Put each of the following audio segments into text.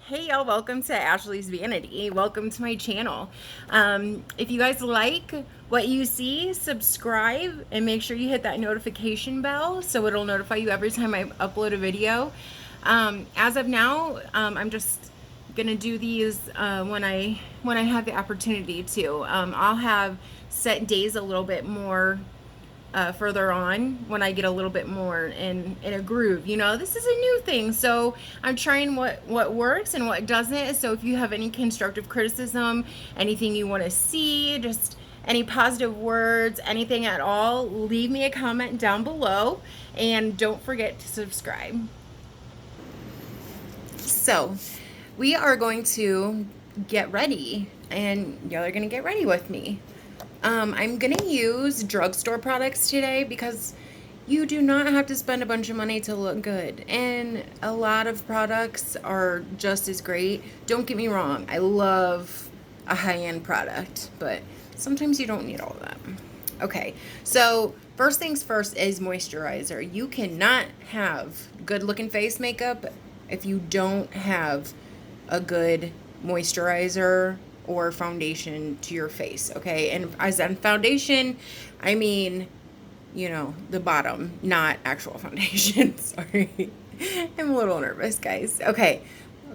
Hey y'all, welcome to Ashley's Vanity. Welcome to my channel. If you guys like what you see, subscribe and make sure you hit that notification bell so it'll notify you every time I upload a video. As of now, I'm just gonna do these when I have the opportunity to. I'll have set days a little bit more further on when I get a little bit more in a groove. You know, this is a new thing, so I'm trying what works and what doesn't. So if you have any constructive criticism, anything you want to see, just any positive words, anything at all, leave me a comment down below and don't forget to subscribe. So we are going to get ready and y'all are gonna get ready with me. I'm gonna use drugstore products today because you do not have to spend a bunch of money to look good, and a lot of products are just as great. Don't get me wrong, I love a high-end product, but sometimes you don't need all of that. Okay, so first things first is moisturizer. You cannot have good looking face makeup if you don't have a good moisturizer or foundation to your face, okay? And as in foundation, I mean, you know, the bottom, not actual foundation. Sorry, I'm a little nervous, guys. Okay,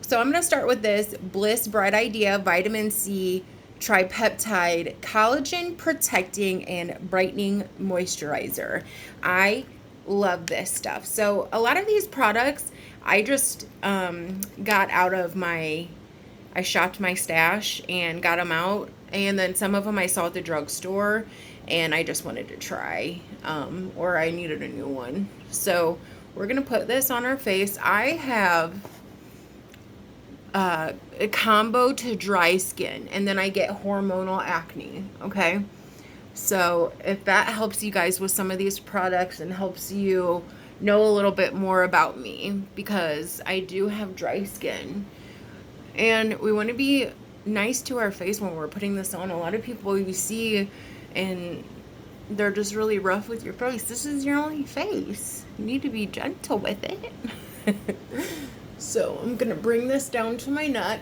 so I'm gonna start with this Bliss Bright Idea Vitamin C Tripeptide Collagen Protecting and Brightening Moisturizer. I love this stuff. So a lot of these products I just got out of I shopped my stash and got them out, and then some of them I saw at the drugstore and I just wanted to try, or I needed a new one. So we're gonna put this on our face. I have a combo to dry skin, and then I get hormonal acne, okay? So if that helps you guys with some of these products and helps you know a little bit more about me, because I do have dry skin. And we want to be nice to our face when we're putting this on. A lot of people you see and they're just really rough with your face. This is your only face. You need to be gentle with it. So I'm going to bring this down to my neck.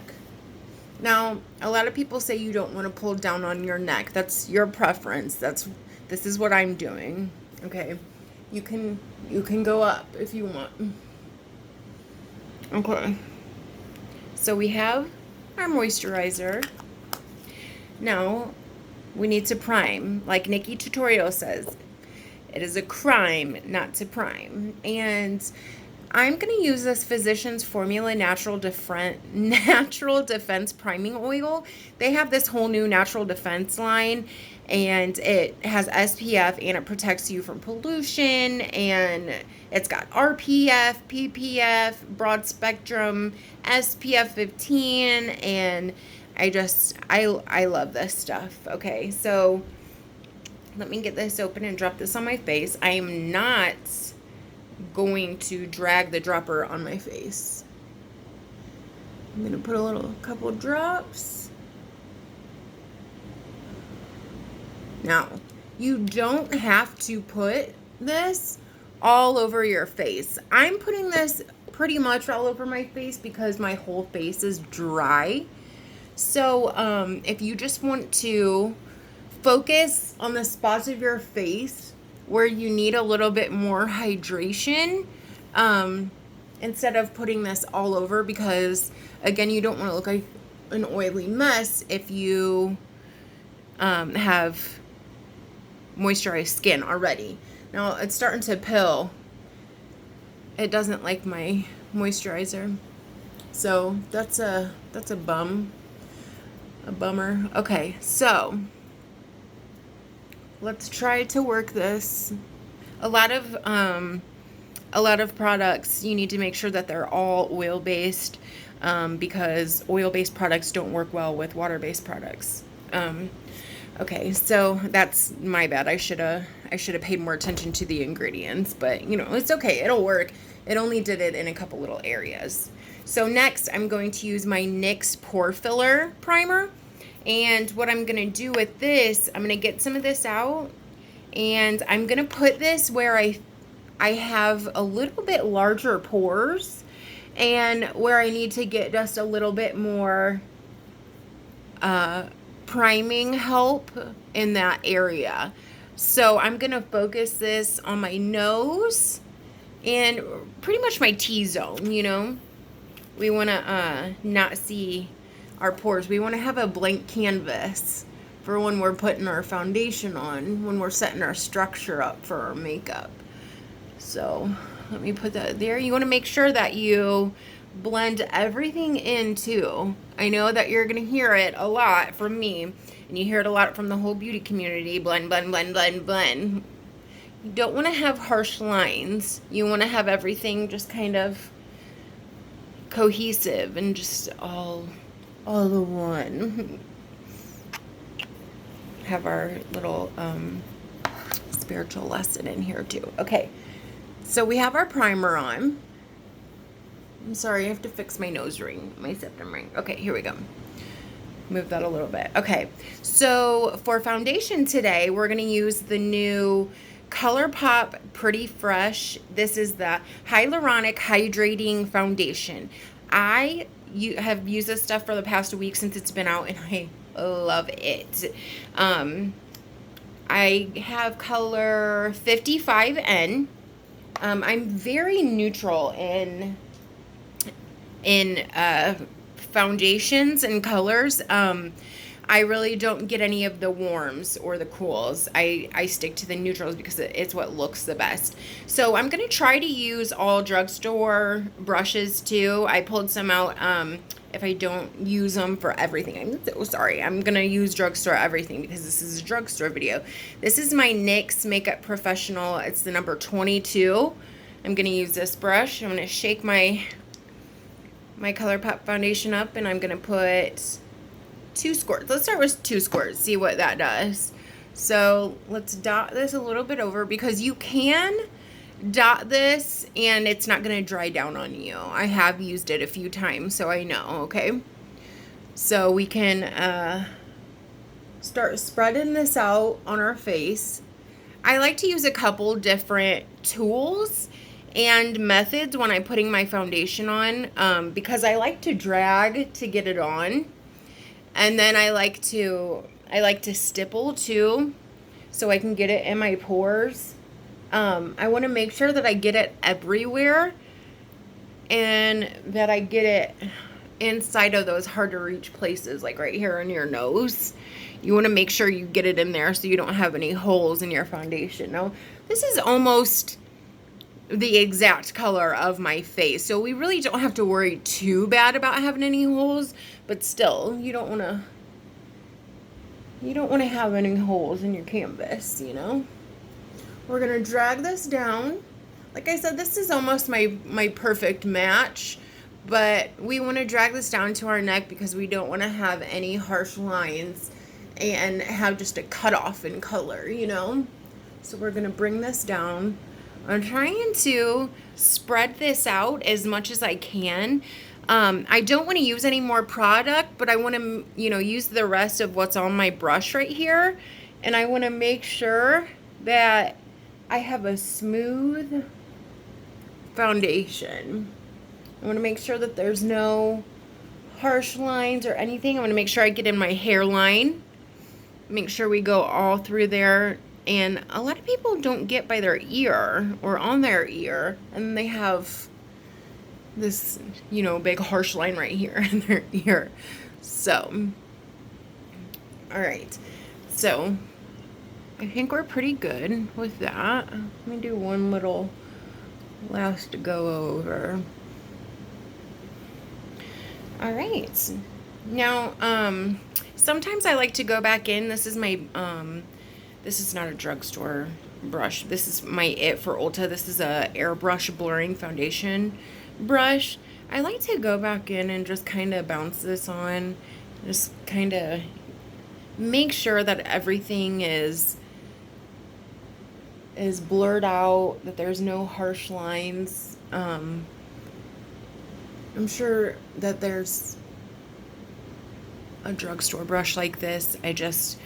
Now, a lot of people say you don't want to pull down on your neck. That's your preference. This is what I'm doing. Okay. You can go up if you want. Okay. So we have our moisturizer. Now we need to prime. Like Nikki Tutorial says, it is a crime not to prime. And I'm going to use this Physicians Formula Natural Defense Priming Oil. They have this whole new Natural Defense line, and it has SPF and it protects you from pollution, and it's got RPF, PPF, broad spectrum, SPF 15, and I love this stuff. Okay, so let me get this open and drop this on my face. I am not going to drag the dropper on my face. I'm gonna put a couple drops. Now, you don't have to put this all over your face. I'm putting this pretty much all over my face because my whole face is dry. So if you just want to focus on the spots of your face where you need a little bit more hydration, instead of putting this all over, because again, you don't want to look like an oily mess if you have moisturized skin already. Now it's starting to pill. It doesn't like my moisturizer, so that's a bummer. Okay, so let's try to work this. A lot of products, you need to make sure that they're all oil-based, because oil-based products don't work well with water-based products. Okay, so that's my bad. I should have paid more attention to the ingredients, but you know, it's okay. It'll work. It only did it in a couple little areas. So next, I'm going to use my NYX Pore Filler Primer. And what I'm going to do with this, I'm going to get some of this out, and I'm going to put this where I have a little bit larger pores, and where I need to get just a little bit more priming help in that area. So I'm going to focus this on my nose and pretty much my T-zone, you know. We want to not see our pores. We want to have a blank canvas for when we're putting our foundation on, when we're setting our structure up for our makeup. So let me put that there. You want to make sure that you blend everything in too. I know that you're going to hear it a lot from me, and you hear it a lot from the whole beauty community. Blend, blend, blend, blend, blend. You don't want to have harsh lines. You want to have everything just kind of cohesive and just all the one. Have our little spiritual lesson in here too. Okay, so we have our primer on. I'm sorry, I have to fix my nose ring, my septum ring. Okay, here we go. Move that a little bit. Okay, so for foundation today, we're going to use the new Colourpop Pretty Fresh. This is the Hyaluronic Hydrating Foundation. I have used this stuff for the past week since it's been out, and I love it. I have color 55N. I'm very neutral in foundations and colors. I really don't get any of the warms or the cools. I stick to the neutrals because it's what looks the best. So I'm going to try to use all drugstore brushes too. I pulled some out if I don't use them for everything. I'm so sorry. I'm going to use drugstore everything because this is a drugstore video. This is my NYX Makeup Professional. It's the number 22. I'm going to use this brush. I'm going to shake my Colourpop foundation up, and I'm going to put 2 squirts. Let's start with 2 squirts, see what that does. So let's dot this a little bit over, because you can dot this and it's not going to dry down on you. I have used it a few times, so I know, okay? So we can start spreading this out on our face. I like to use a couple different tools and methods when I'm putting my foundation on, because I like to drag to get it on. And then I like to stipple too, so I can get it in my pores. I want to make sure that I get it everywhere, and that I get it inside of those hard to reach places, like right here in your nose. You want to make sure you get it in there so you don't have any holes in your foundation. Now, this is almost the exact color of my face, so we really don't have to worry too bad about having any holes, but still, you don't want to have any holes in your canvas, you know. We're gonna drag this down. Like I said, this is almost my perfect match, but we want to drag this down to our neck because we don't want to have any harsh lines and have just a cutoff in color, you know. So we're gonna bring this down. I'm trying to spread this out as much as I can. I don't want to use any more product, but I want to, you know, use the rest of what's on my brush right here. And I want to make sure that I have a smooth foundation. I want to make sure that there's no harsh lines or anything. I want to make sure I get in my hairline. Make sure we go all through there. And a lot of people don't get by their ear or on their ear, and they have this, you know, big harsh line right here in their ear. So, all right. So, I think we're pretty good with that. Let me do one little last go over. All right. Now, sometimes I like to go back in. This is my, this is not a drugstore brush. This is my It for Ulta. This is a airbrush blurring foundation brush. I like to go back in and just kind of bounce this on. Just kind of make sure that everything is blurred out, that there's no harsh lines. I'm sure that there's a drugstore brush like this. I just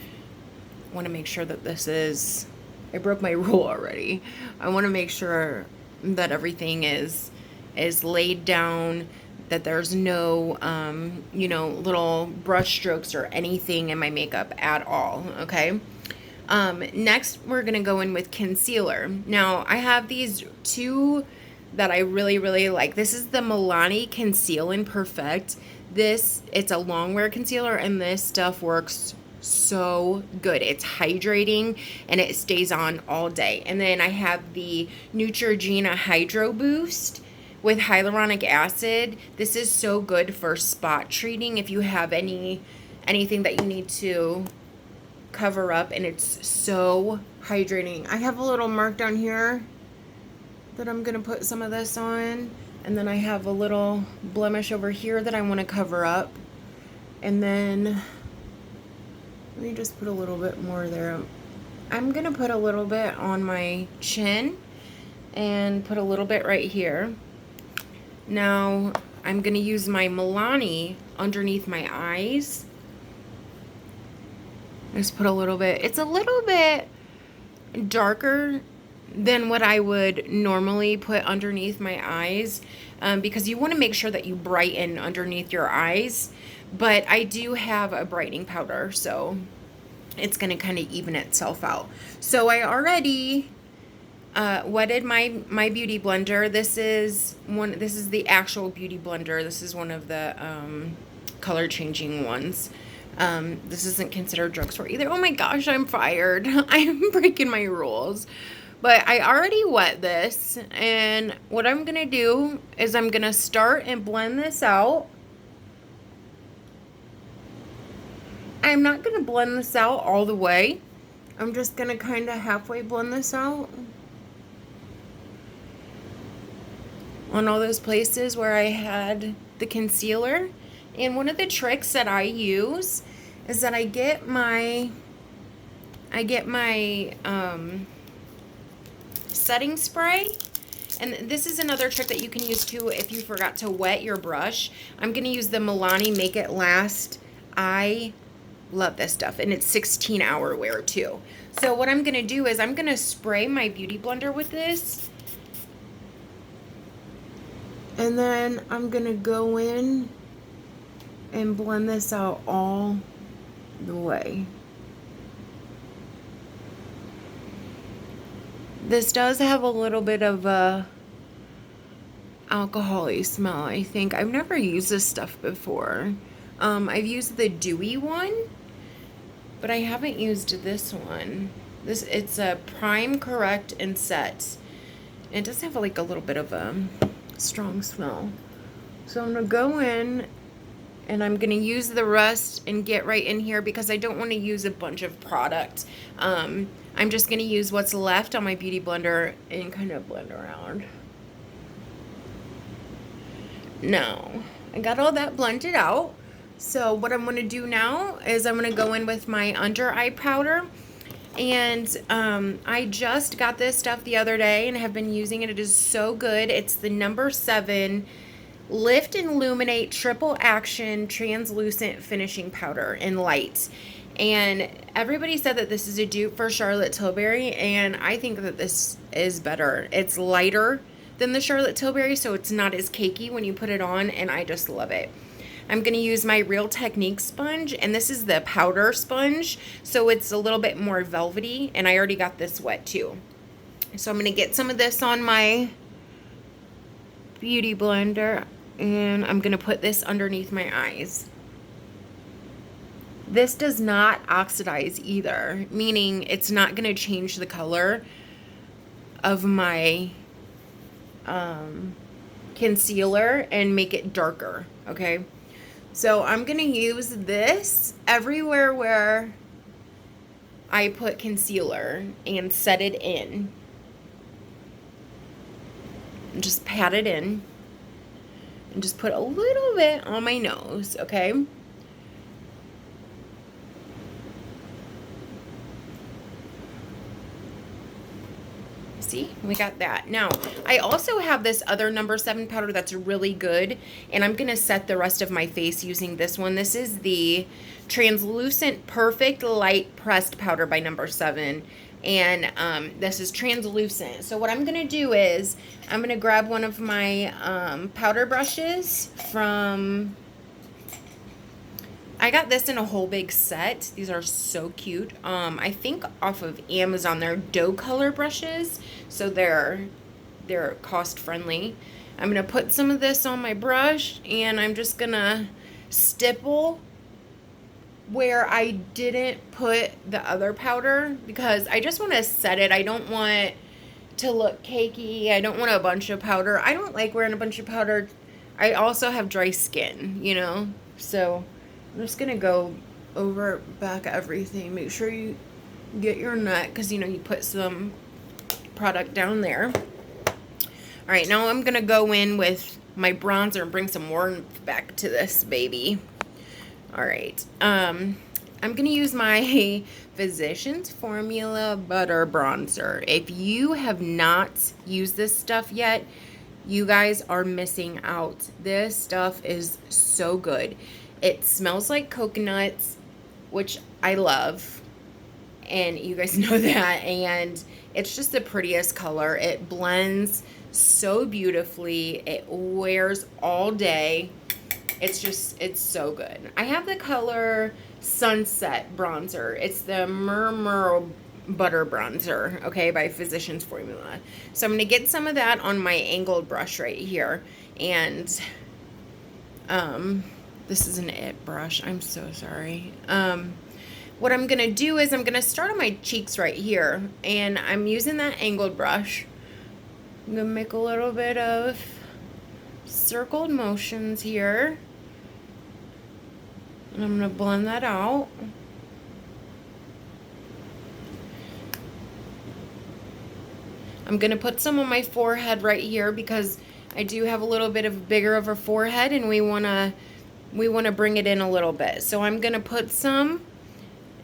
want to make sure that this is, I broke my rule already. I want to make sure that everything is is laid down, that there's no, you know, little brush strokes or anything in my makeup at all, okay? Next, we're going to go in with concealer. Now, I have these two that I really, really like. This is the Milani Conceal and Perfect. It's a long wear concealer, and this stuff works so good. It's hydrating and it stays on all day. And then I have the Neutrogena HydroBoost with hyaluronic acid. This is so good for spot treating if you have anything that you need to cover up, and it's so hydrating. I have a little mark down here that I'm gonna put some of this on, and then I have a little blemish over here that I want to cover up, and then let me just put a little bit more there. I'm gonna put a little bit on my chin and put a little bit right here. Now I'm gonna use my Milani underneath my eyes. Just put a little bit. It's a little bit darker than what I would normally put underneath my eyes, because you want to make sure that you brighten underneath your eyes. But I do have a brightening powder, so it's going to kind of even itself out. So I already wetted my beauty blender. This is the actual beauty blender. This is one of the color changing ones. This isn't considered drugstore either. Oh my gosh, I'm fired. I'm breaking my rules. But I already wet this, and what I'm gonna do is I'm gonna start and blend this out. I'm not gonna blend this out all the way. I'm just gonna kind of halfway blend this out on all those places where I had the concealer. And one of the tricks that I use is that I get my setting spray, and this is another trick that you can use too if you forgot to wet your brush. I'm going to use the Milani Make It Last. I love this stuff, and it's 16-hour wear too. So what I'm going to do is I'm going to spray my beauty blender with this, and then I'm going to go in and blend this out all the way. This does have a little bit of a alcohol-y smell, I think. I've never used this stuff before. I've used the dewy one, but I haven't used this one. It's a prime, correct, and set. It does have like a little bit of a strong smell. So I'm gonna go in and I'm gonna use the rest and get right in here because I don't want to use a bunch of product. I'm just gonna use what's left on my beauty blender and kind of blend around. Now, I got all that blended out. So what I'm gonna do now is I'm gonna go in with my under eye powder. And I just got this stuff the other day and have been using it. It is so good. It's the number 7 Lift and Luminate Triple Action Translucent Finishing Powder in Light. And everybody said that this is a dupe for Charlotte Tilbury, and I think that this is better. It's lighter than the Charlotte Tilbury, so it's not as cakey when you put it on, and I just love it. I'm going to use my Real Technique sponge, and this is the powder sponge, so it's a little bit more velvety, and I already got this wet too. So I'm going to get some of this on my beauty blender, and I'm going to put this underneath my eyes. This does not oxidize either, meaning it's not going to change the color of my concealer and make it darker, okay? So I'm going to use this everywhere where I put concealer and set it in. And just pat it in. And just put a little bit on my nose, okay? See, we got that. Now, I also have this other number 7 powder that's really good, and I'm going to set the rest of my face using this one. This is the Translucent Perfect Light Pressed Powder by number 7. And this is translucent. So what I'm going to do is I'm going to grab one of my powder brushes from... I got this in a whole big set. These are so cute. I think off of Amazon. They're doe color brushes, so they're cost friendly. I'm gonna put some of this on my brush, and I'm just gonna stipple where I didn't put the other powder, because I just want to set it. I don't want to look cakey. I don't want a bunch of powder. I don't like wearing a bunch of powder. I also have dry skin, you know, so I'm just gonna go over back everything. Make sure you get your neck, because you know you put some product down there. All right, now I'm gonna go in with my bronzer and bring some warmth back to this baby. All right, I'm gonna use my Physicians Formula Butter Bronzer. If you have not used this stuff yet, you guys are missing out. This stuff is so good. It smells like coconuts, which I love, and you guys know that, and it's just the prettiest color. It blends so beautifully. It wears all day. It's so good. I have the color Sunset Bronzer. It's the Murumuru Butter Bronzer, okay, by Physicians Formula. So I'm going to get some of that on my angled brush right here, and this is an it brush. I'm so sorry. What I'm going to do is I'm going to start on my cheeks right here, and I'm using that angled brush. I'm going to make a little bit of circled motions here, and I'm going to blend that out. I'm going to put some on my forehead right here, because I do have a little bit of bigger of a forehead, and we want to bring it in a little bit. So I'm going to put some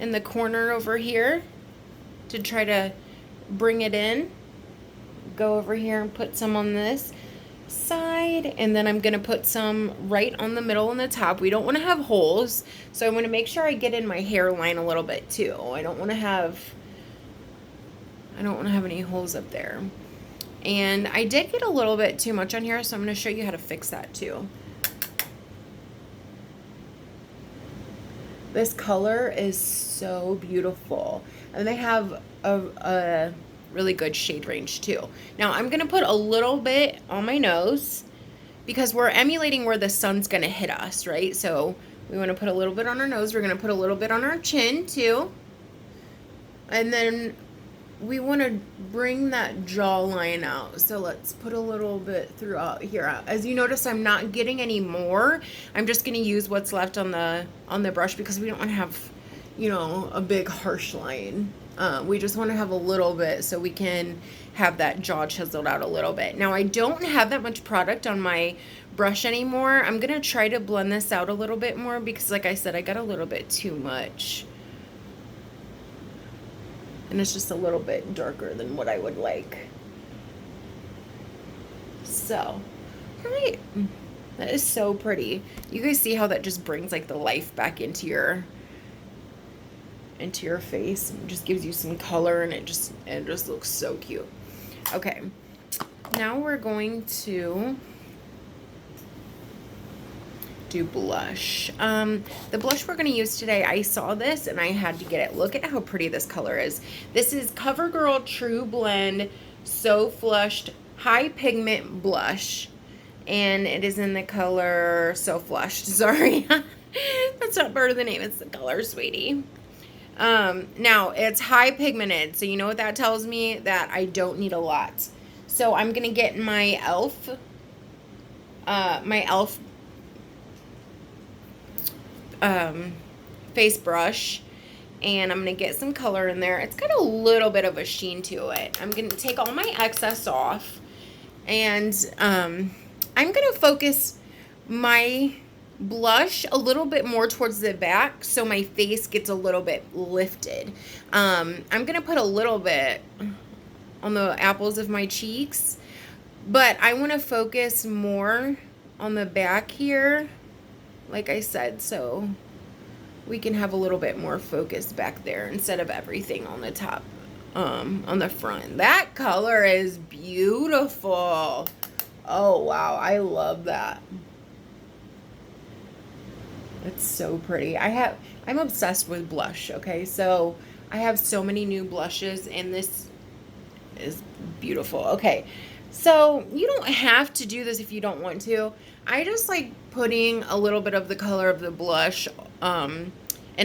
in the corner over here to try to bring it in. Go over here and put some on this side, and then I'm going to put some right on the middle and the top. We don't want to have holes, so I want to make sure I get in my hairline a little bit too. I don't want to have any holes up there. And I did get a little bit too much on here, so I'm going to show you how to fix that too. This color is so beautiful, and they have a really good shade range too. Now I'm gonna put a little bit on my nose, because we're emulating where the sun's gonna hit us, right? So we want to put a little bit on our nose. We're gonna put a little bit on our chin too, and then we want to bring that jawline out. So let's put a little bit throughout here. As you notice, I'm not getting any more. I'm just going to use what's left on the brush, because we don't want to have, you know, a big harsh line. We just want to have a little bit so we can have that jaw chiseled out a little bit. Now I don't have that much product on my brush anymore. I'm going to try to blend this out a little bit more, because like I said, I got a little bit too much. And it's just a little bit darker than what I would like. So, all right. That is so pretty. You guys see how that just brings like the life back into your face, and just gives you some color, and it just looks so cute. Okay. Now we're going to do blush. The blush we're going to use today, I saw this and I had to get it. Look at how pretty this color is. This is CoverGirl True Blend So Flushed High Pigment Blush, and it is in the color So Flushed. Sorry, that's not part of the name. It's the color, sweetie. Now it's high pigmented, so you know what that tells me? That I don't need a lot. So I'm gonna get my e.l.f. Face brush, and I'm gonna get some color in there. It's got a little bit of a sheen to it. I'm gonna take all my excess off, and I'm gonna focus my blush a little bit more towards the back, so my face gets a little bit lifted. I'm gonna put a little bit on the apples of my cheeks, but I want to focus more on the back here, like I said, so we can have a little bit more focus back there instead of everything on the top on the front. That color is beautiful. Oh, wow. I love that. It's so pretty. I'm obsessed with blush, okay? So I have so many new blushes, and this is beautiful. Okay, so you don't have to do this if you don't want to. I just like putting a little bit of the color of the blush in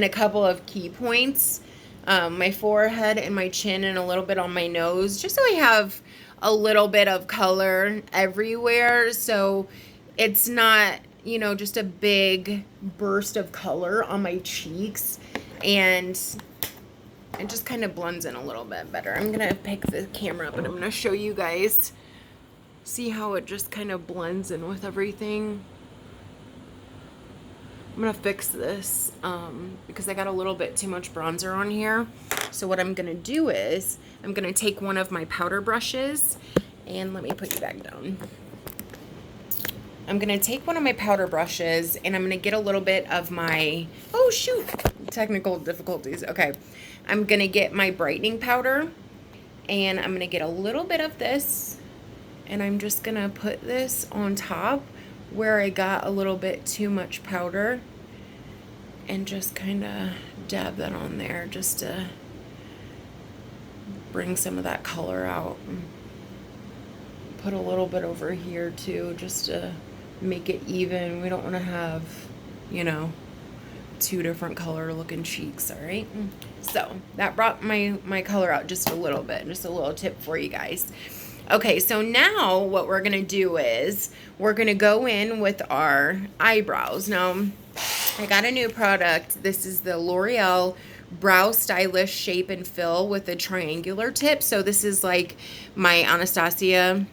a couple of key points, my forehead and my chin, and a little bit on my nose, just so I have a little bit of color everywhere, so it's not, you know, just a big burst of color on my cheeks, and it just kind of blends in a little bit better. I'm gonna pick the camera up and I'm gonna show you guys. See how it just kind of blends in with everything. I'm gonna fix this because I got a little bit too much bronzer on here. So what I'm gonna do is I'm gonna take one of my powder brushes, and let me put you back down. I'm gonna take one of my powder brushes, and I'm gonna get a little bit of my, oh shoot, technical difficulties. Okay, I'm gonna get my brightening powder, and I'm gonna get a little bit of this, and I'm just gonna put this on top where I got a little bit too much powder, and just kind of dab that on there just to bring some of that color out. Put a little bit over here too, just to make it even. We don't want to have, you know, two different color looking cheeks. All right, so that brought my color out just a little bit. Just a little tip for you guys. Okay, so now what we're gonna do is we're gonna go in with our eyebrows. Now I got a new product. This is the L'Oreal Brow Stylish Shape and Fill with a triangular tip. So this is like my Anastasia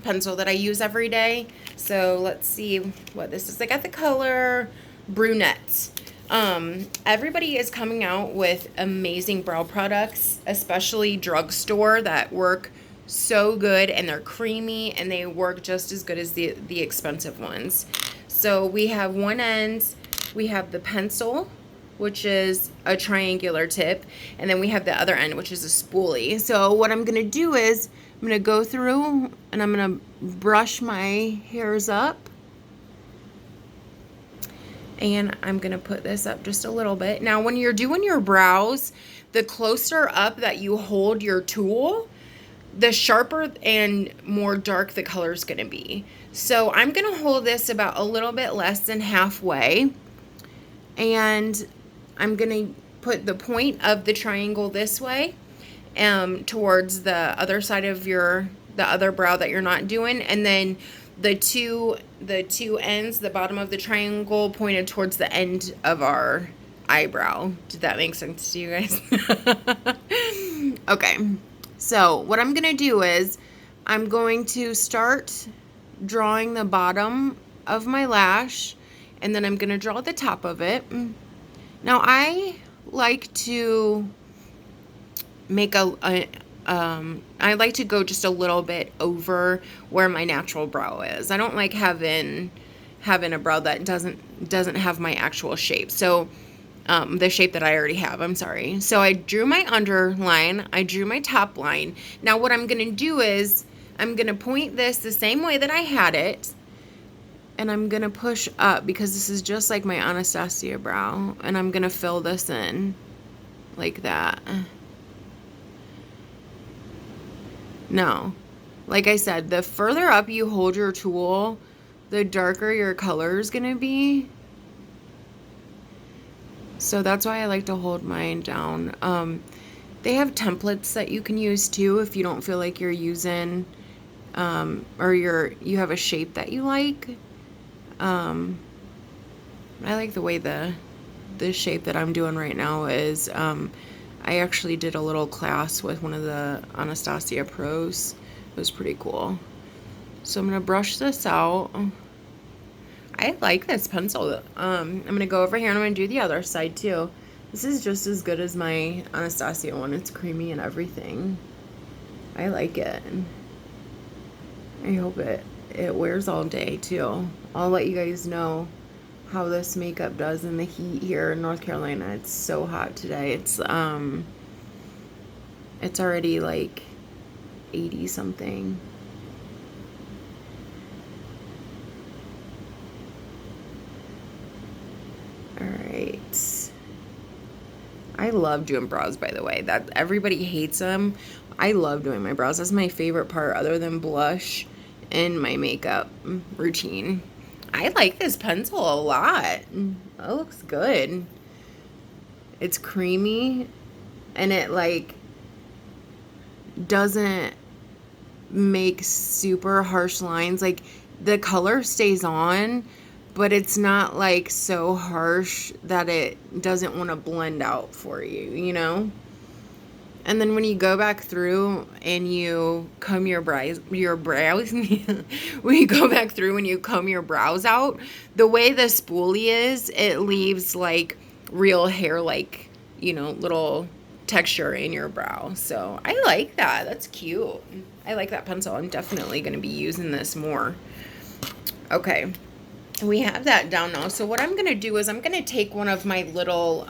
pencil that I use every day. So let's see what this is. I got the color brunette. Everybody is coming out with amazing brow products, especially Drugstore, that work so good, and they're creamy, and they work just as good as the expensive ones. So we have one end, we have the pencil, which is a triangular tip, and then we have the other end, which is a spoolie. So what I'm gonna do is I'm gonna go through and I'm gonna brush my hairs up, and I'm gonna put this up just a little bit. Now when you're doing your brows, the closer up that you hold your tool, the sharper and more dark the color is gonna be. So I'm gonna hold this about a little bit less than halfway, and I'm gonna put the point of the triangle this way towards the other side of the other brow that you're not doing, and then the two ends, the bottom of the triangle, pointed towards the end of our eyebrow. Did that make sense to you guys? Okay, so what I'm gonna do is I'm going to start drawing the bottom of my lash, and then I'm gonna draw the top of it. Now I like to make I like to go just a little bit over where my natural brow is. I don't like having a brow that doesn't have my actual shape. So the shape that I already have, I'm sorry. So I drew my underline, I drew my top line. Now what I'm gonna do is I'm gonna point this the same way that I had it, and I'm gonna push up because this is just like my Anastasia brow, and I'm gonna fill this in like that. Now, like I said, the further up you hold your tool, the darker your color is gonna be. So that's why I like to hold mine down. They have templates that you can use too if you don't feel like you're using or you have a shape that you like. I like the way the shape that I'm doing right now is. I actually did a little class with one of the Anastasia pros. It was pretty cool. So I'm gonna brush this out. I like this pencil. I'm gonna go over here and I'm gonna do the other side too. This is just as good as my Anastasia one. It's creamy and everything. I like it. I hope it wears all day too. I'll let you guys know how this makeup does in the heat here in North Carolina. It's so hot today. It's It's already like 80 something. All right. I love doing brows, by the way. That everybody hates them. I love doing my brows. That's my favorite part other than blush in my makeup routine. I like this pencil a lot. It looks good. It's creamy and it like doesn't make super harsh lines. Like the color stays on, but it's not like so harsh that it doesn't want to blend out for you, you know? And then when you go back through and you comb your brows, when you go back through and you comb your brows out, the way the spoolie is, it leaves like real hair, like, you know, little texture in your brow. So I like that. That's cute. I like that pencil. I'm definitely going to be using this more. Okay. We have that down now. So what I'm going to do is I'm going to take one of my little,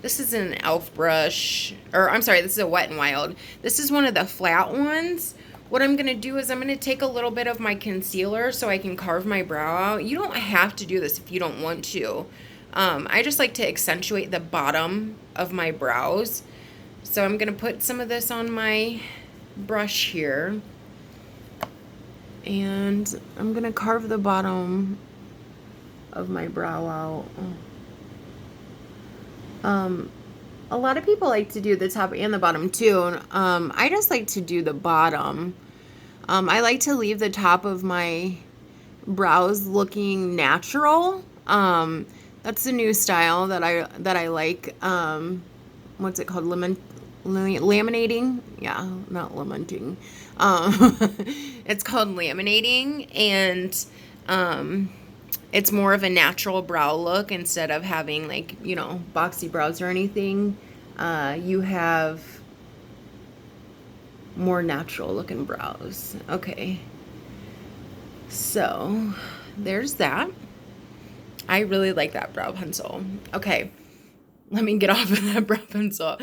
this is an e.l.f. brush, or I'm sorry, this is a Wet n Wild. This is one of the flat ones. What I'm going to do is I'm going to take a little bit of my concealer so I can carve my brow out. You don't have to do this if you don't want to. I just like to accentuate the bottom of my brows. So I'm going to put some of this on my brush here. And I'm going to carve the bottom of my brow out. A lot of people like to do the top and the bottom too. I just like to do the bottom. I like to leave the top of my brows looking natural. That's the new style that I like. What's it called? Laminating? Yeah, not lamenting. It's called laminating, and it's more of a natural brow look instead of having like, you know, boxy brows or anything. You have more natural looking brows. Okay. So there's that. I really like that brow pencil. Okay. Let me get off of that brow pencil.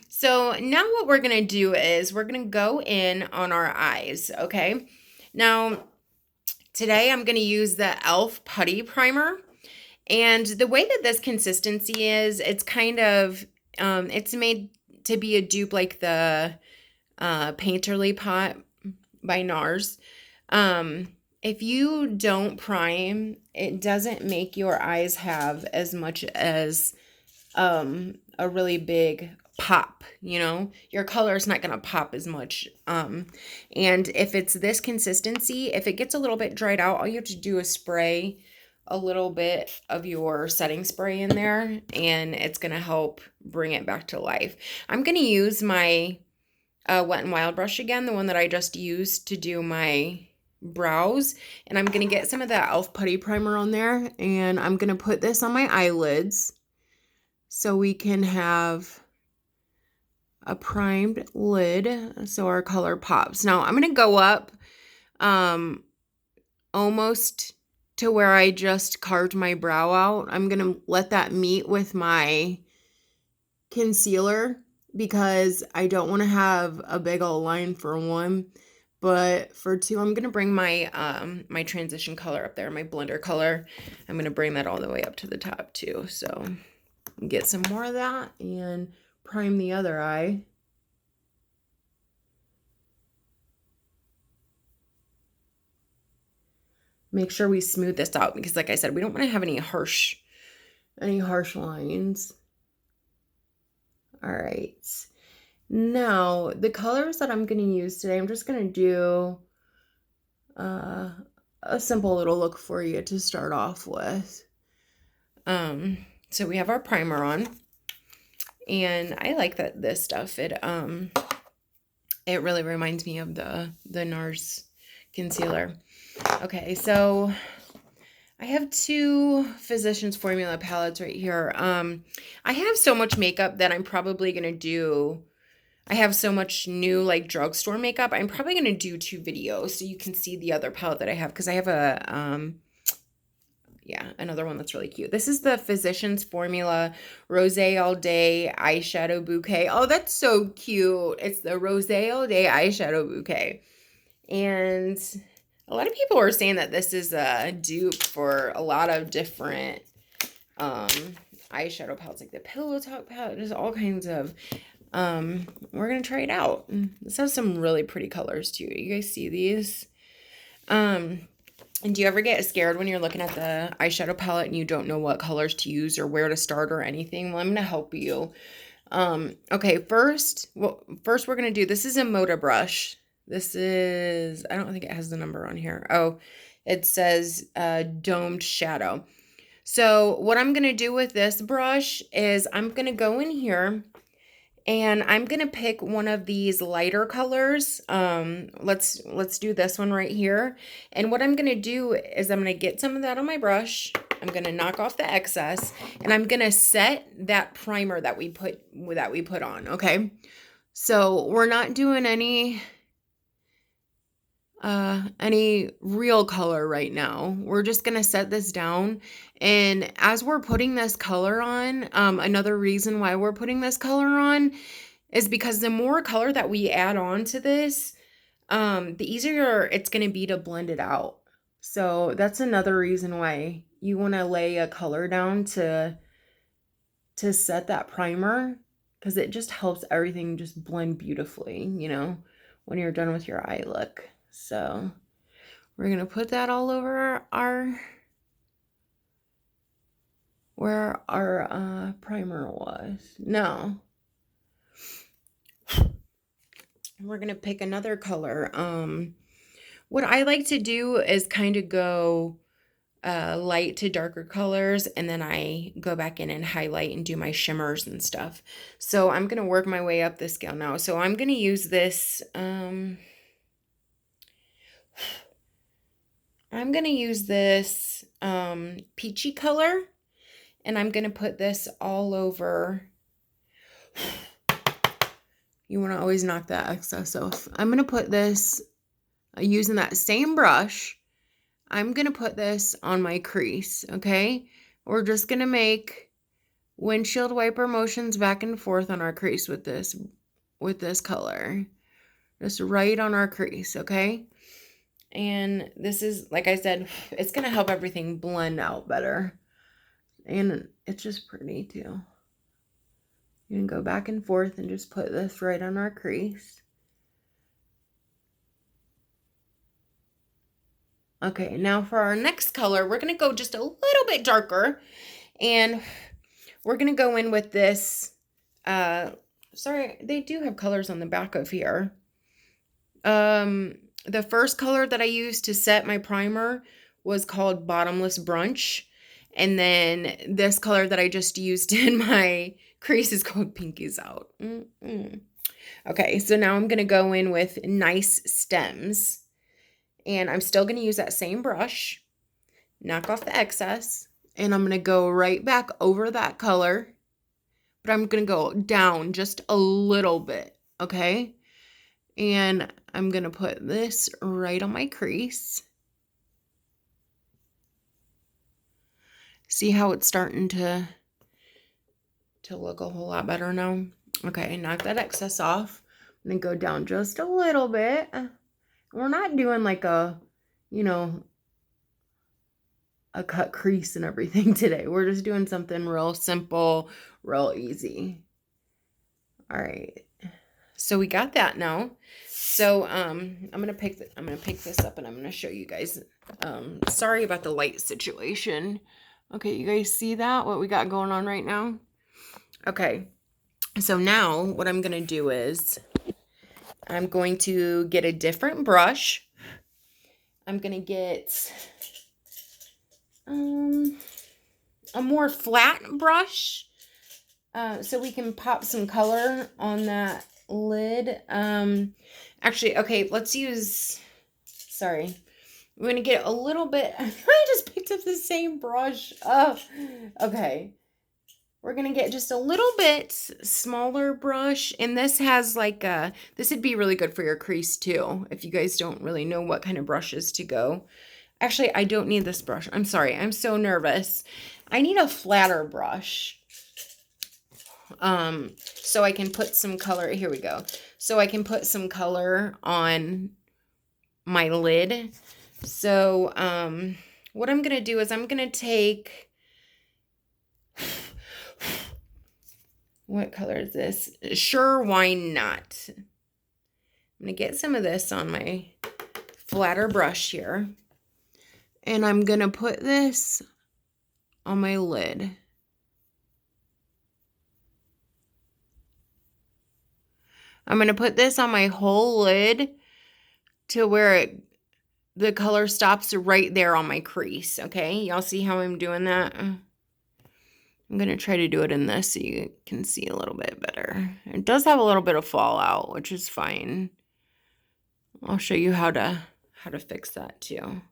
So now what we're going to do is we're going to go in on our eyes. Okay. Now, today I'm going to use the e.l.f. Putty Primer. And the way that this consistency is, it's kind of, it's made to be a dupe like the Painterly Pot by NARS. If you don't prime, it doesn't make your eyes have as much as a really big pop, you know? Your color is not going to pop as much. And if it's this consistency, if it gets a little bit dried out, all you have to do is spray a little bit of your setting spray in there, and it's going to help bring it back to life. I'm going to use my Wet n Wild brush again, the one that I just used to do my brows, and I'm going to get some of that e.l.f. Putty Primer on there, and I'm going to put this on my eyelids so we can have a primed lid so our color pops. Now I'm going to go up almost to where I just carved my brow out. I'm going to let that meet with my concealer because I don't want to have a big old line for one. But for two, I'm going to bring my my transition color up there, my blender color. I'm going to bring that all the way up to the top too. So get some more of that and prime the other eye. Make sure we smooth this out because, like I said, we don't want to have any harsh lines. All right. Now, the colors that I'm going to use today, I'm just going to do a simple little look for you to start off with. So we have our primer on, and I like that this stuff. It really reminds me of the NARS concealer. Okay, so I have two Physicians Formula palettes right here. I have so much makeup that I'm probably going to do. I have so much new like drugstore makeup. I'm probably going to do 2 videos so you can see the other palette that I have because I have a, Yeah, another one that's really cute. This is the Physicians Formula Rosé All Day Eyeshadow Bouquet. Oh, that's so cute. It's the Rosé All Day Eyeshadow Bouquet. And a lot of people are saying that this is a dupe for a lot of different eyeshadow palettes, like the Pillow Talk palette. There's all kinds of, we're going to try it out. This has some really pretty colors too. You guys see these? And do you ever get scared when you're looking at the eyeshadow palette and you don't know what colors to use or where to start or anything? Well, I'm going to help you. Okay, first we're going to do, this is a Moda brush. This is, I don't think it has the number on here. Oh, it says Domed Shadow. So what I'm going to do with this brush is I'm going to go in here and I'm going to pick one of these lighter colors. Let's do this one right here. And what I'm going to do is I'm going to get some of that on my brush. I'm going to knock off the excess and I'm going to set that primer that we put on, okay? So we're not doing any real color right now. We're just going to set this down. And as we're putting this color on, another reason why we're putting this color on is because the more color that we add on to this, the easier it's going to be to blend it out. So that's another reason why you want to lay a color down to set that primer, because it just helps everything just blend beautifully, you know, when you're done with your eye look. So we're going to put that all over where our primer was. No. We're going to pick another color. What I like to do is kind of go light to darker colors, and then I go back in and highlight and do my shimmers and stuff. So I'm going to work my way up the scale now. So I'm going to use this, I'm going to use this peachy color, and I'm going to put this all over. You want to always knock that excess off. I'm going to put this, using that same brush, I'm going to put this on my crease, okay? We're just going to make windshield wiper motions back and forth on our crease with this color. Just right on our crease, okay? And this is, like I said, it's going to help everything blend out better. And it's just pretty too. You can go back and forth and just put this right on our crease. Okay, now for our next color, we're going to go just a little bit darker. And we're going to go in with this. Sorry, they do have colors on the back of here. The first color that I used to set my primer was called Bottomless Brunch. And then this color that I just used in my crease is called Pinkies Out. Okay, so now I'm going to go in with Nice Stems. And I'm still going to use that same brush. Knock off the excess. And I'm going to go right back over that color. But I'm going to go down just a little bit, okay? And I'm going to put this right on my crease. See how it's starting to look a whole lot better now? Okay, knock that excess off. I'm going to go down just a little bit. We're not doing like a, you know, a cut crease and everything today. We're just doing something real simple, real easy. All right. So we got that now. So I'm gonna pick this up and I'm gonna show you guys. Sorry about the light situation. Okay, you guys see that? What we got going on right now? Okay. So now what I'm gonna do is I'm going to get a different brush. I'm gonna get a more flat brush so we can pop some color on that lid. Actually, okay, let's use, sorry, I'm gonna get a little bit, I just picked up the same brush. Oh, okay. We're gonna get just a little bit smaller brush, and this has like a, this would be really good for your crease too, if you guys don't really know what kind of brushes to go. Actually, I don't need this brush. I'm sorry. I'm so nervous. I need a flatter brush. So I can put some color. Here we go. So I can put some color on my lid. So, what I'm going to do is I'm going to take, what color is this? Sure, why not? I'm going to get some of this on my flatter brush here. And I'm going to put this on my lid. I'm going to put this on my whole lid to where the color stops right there on my crease, okay? Y'all see how I'm doing that? I'm going to try to do it in this so you can see a little bit better. It does have a little bit of fallout, which is fine. I'll show you how to fix that too.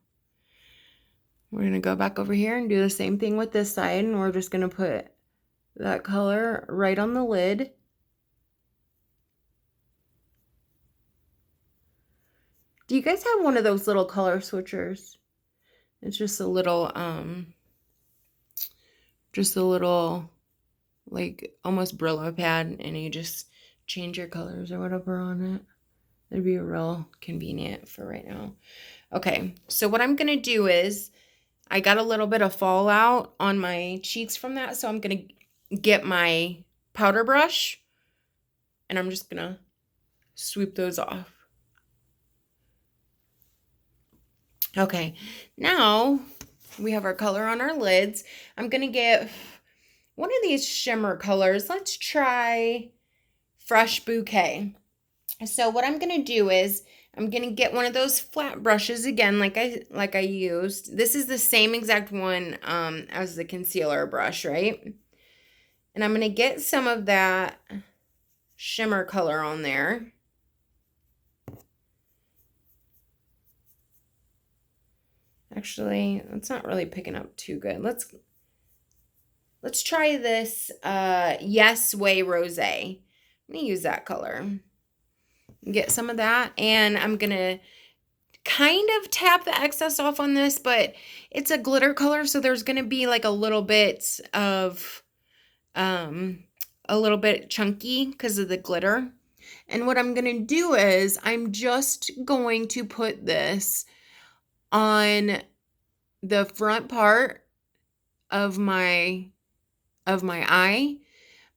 We're going to go back over here and do the same thing with this side, and we're just going to put that color right on the lid. Do you guys have one of those little color switchers? It's just a little, like, almost Brillo pad, and you just change your colors or whatever on it. It'd be real convenient for right now. Okay, so what I'm going to do is, I got a little bit of fallout on my cheeks from that, so I'm going to get my powder brush, and I'm just going to sweep those off. Okay, now we have our color on our lids. I'm going to get one of these shimmer colors. Let's try Fresh Bouquet. So what I'm going to do is I'm going to get one of those flat brushes again, like I used. This is the same exact one as the concealer brush, right? And I'm going to get some of that shimmer color on there. Actually, it's not really picking up too good. Let's try this Yes Way Rosé. I'm going to use that color. Get some of that, and I'm going to kind of tap the excess off on this, but it's a glitter color, so there's going to be like a little bit of, a little bit chunky because of the glitter. And what I'm going to do is I'm just going to put this on the front part of my eye,